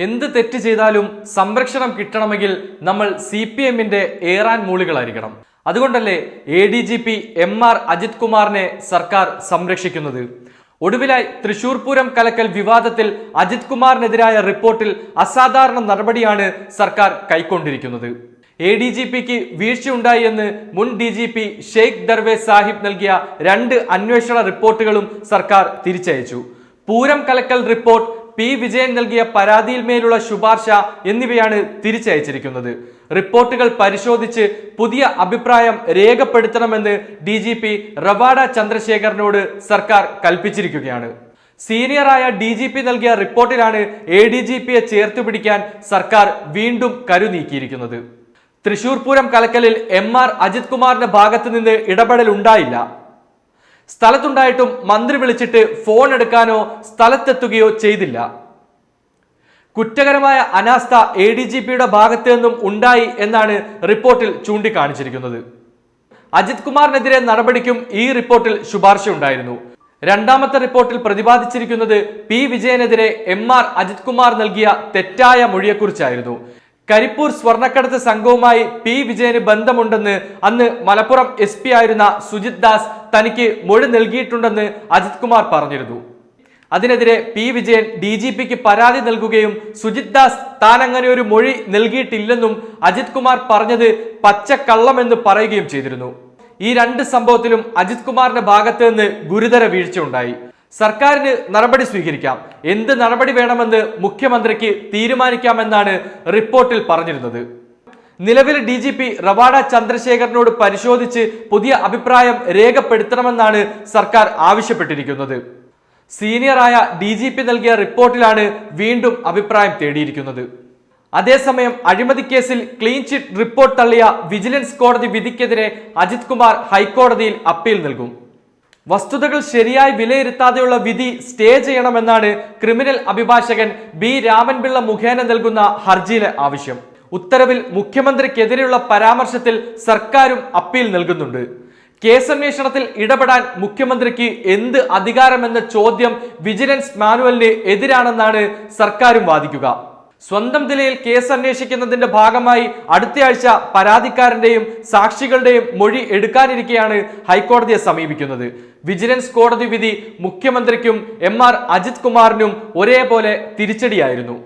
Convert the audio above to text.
എന്ത് തെറ്റ് ചെയ്താലും സംരക്ഷണം കിട്ടണമെങ്കിൽ നമ്മൾ CPM-ന്റെ ഏറാൻ മൂളികളായിരിക്കണം. അതുകൊണ്ടല്ലേ ADGP MR അജിത് കുമാറിനെ സർക്കാർ സംരക്ഷിക്കുന്നത്. ഒടുവിലായി തൃശൂർ പൂരം കലക്കൽ വിവാദത്തിൽ അജിത് കുമാറിനെതിരായ റിപ്പോർട്ടിൽ അസാധാരണ നടപടിയാണ് സർക്കാർ കൈക്കൊണ്ടിരിക്കുന്നത്. ADGPക്ക് വീഴ്ചയുണ്ടായി എന്ന് മുൻ DGP ഷെയ്ഖ് ദർവേസ് സാഹിബ് നൽകിയ 2 അന്വേഷണ റിപ്പോർട്ടുകളും സർക്കാർ തിരിച്ചയച്ചു. പൂരം കലക്കൽ റിപ്പോർട്ട്, P. വിജയൻ നൽകിയ പരാതിയിൽ മേലുള്ള ശുപാർശ എന്നിവയാണ് തിരിച്ചയച്ചിരിക്കുന്നത്. റിപ്പോർട്ടുകൾ പരിശോധിച്ച് പുതിയ അഭിപ്രായം രേഖപ്പെടുത്തണമെന്ന് DGP റവാഡ ചന്ദ്രശേഖറിനോട് സർക്കാർ കൽപ്പിച്ചിരിക്കുകയാണ്. സീനിയറായ DGP നൽകിയ റിപ്പോർട്ടിലാണ് ADGPയെ ചേർത്തുപിടിക്കാൻ സർക്കാർ വീണ്ടും കരുനീക്കിയിരിക്കുന്നത്. തൃശൂർ പൂരം കലക്കലിൽ MR അജിത് കുമാറിന്റെ ഭാഗത്ത് നിന്ന് ഇടപെടൽ ഉണ്ടായില്ല. സ്ഥലത്തുണ്ടായിട്ടും മന്ത്രി വിളിച്ചിട്ട് ഫോൺ എടുക്കാനോ സ്ഥലത്തെത്തുകയോ ചെയ്തില്ല. കുറ്റകരമായ അനാസ്ഥ ADGPയുടെ ഭാഗത്തു നിന്നും ഉണ്ടായി എന്നാണ് റിപ്പോർട്ടിൽ ചൂണ്ടിക്കാണിച്ചിരിക്കുന്നത്. അജിത് കുമാറിനെതിരെ നടപടിക്കും ഈ റിപ്പോർട്ടിൽ ശുപാർശയുണ്ടായിരുന്നു. രണ്ടാമത്തെ റിപ്പോർട്ടിൽ പ്രതിപാദിച്ചിരിക്കുന്നത് P. വിജയനെതിരെ MR അജിത് കുമാർ നൽകിയ തെറ്റായ മൊഴിയെക്കുറിച്ചായിരുന്നു. കരിപ്പൂർ സ്വർണ്ണക്കടത്ത് സംഘവുമായി P. വിജയന് ബന്ധമുണ്ടെന്ന് അന്ന് മലപ്പുറം SP ആയിരുന്ന സുജിത് ദാസ് തനിക്ക് മൊഴി നൽകിയിട്ടുണ്ടെന്ന് അജിത് കുമാർ പറഞ്ഞിരുന്നു. അതിനെതിരെ P. വിജയൻ DGPക്ക് പരാതി നൽകുകയും സുജിത് ദാസ് താൻ അങ്ങനെ ഒരു മൊഴി നൽകിയിട്ടില്ലെന്നും അജിത് കുമാർ പറഞ്ഞത് പച്ചക്കള്ളമെന്ന് പറയുകയും ചെയ്തിരുന്നു. ഈ 2 സംഭവത്തിലും അജിത് കുമാറിന്റെ ഭാഗത്ത് നിന്ന് ഗുരുതര വീഴ്ച ഉണ്ടായി. സർക്കാരിന് നടപടി സ്വീകരിക്കാം, എന്ത് നടപടി വേണമെന്ന് മുഖ്യമന്ത്രിക്ക് തീരുമാനിക്കാമെന്നാണ് റിപ്പോർട്ടിൽ പറഞ്ഞിരുന്നത്. നിലവിലെ DGP റവാഡ ചന്ദ്രശേഖറിനോട് പരിശോധിച്ച് പുതിയ അഭിപ്രായം രേഖപ്പെടുത്തണമെന്നാണ് സർക്കാർ ആവശ്യപ്പെട്ടിരിക്കുന്നത്. സീനിയറായ DGP നൽകിയ റിപ്പോർട്ടിലാണ് വീണ്ടും അഭിപ്രായം തേടിയിരിക്കുന്നത്. അതേസമയം അഴിമതി കേസിൽ ക്ലീൻ ചിറ്റ് റിപ്പോർട്ട് തള്ളിയ വിജിലൻസ് കോടതി വിധിക്കെതിരെ അജിത് കുമാർ ഹൈക്കോടതിയിൽ അപ്പീൽ നൽകും. വസ്തുതകൾ ശരിയായി വിലയിരുത്താതെയുള്ള വിധി സ്റ്റേ ചെയ്യണമെന്നാണ് ക്രിമിനൽ അഭിഭാഷകൻ B. രാമൻപിള്ള മുഖേന നൽകുന്ന ഹർജിയിലെ ആവശ്യം. ഉത്തരവിൽ മുഖ്യമന്ത്രിക്കെതിരെയുള്ള പരാമർശത്തിൽ സർക്കാരും അപ്പീൽ നൽകുന്നുണ്ട്. കേസന്വേഷണത്തിൽ ഇടപെടാൻ മുഖ്യമന്ത്രിക്ക് എന്ത് അധികാരമെന്ന ചോദ്യം വിജിലൻസ് മാനുവലിന് എതിരാണെന്നാണ് സർക്കാരും വാദിക്കുക. സ്വന്തം നിലയിൽ കേസ് അന്വേഷിക്കുന്നതിന്റെ ഭാഗമായി അടുത്തയാഴ്ച പരാതിക്കാരന്റെയും സാക്ഷികളുടെയും മൊഴി എടുക്കാനിരിക്കെയാണ് ഹൈക്കോടതിയെ സമീപിക്കുന്നത്. വിജിലൻസ് കോടതി വിധി മുഖ്യമന്ത്രിക്കും MR അജിത് കുമാറിനും ഒരേപോലെ തിരിച്ചടിയായിരുന്നു.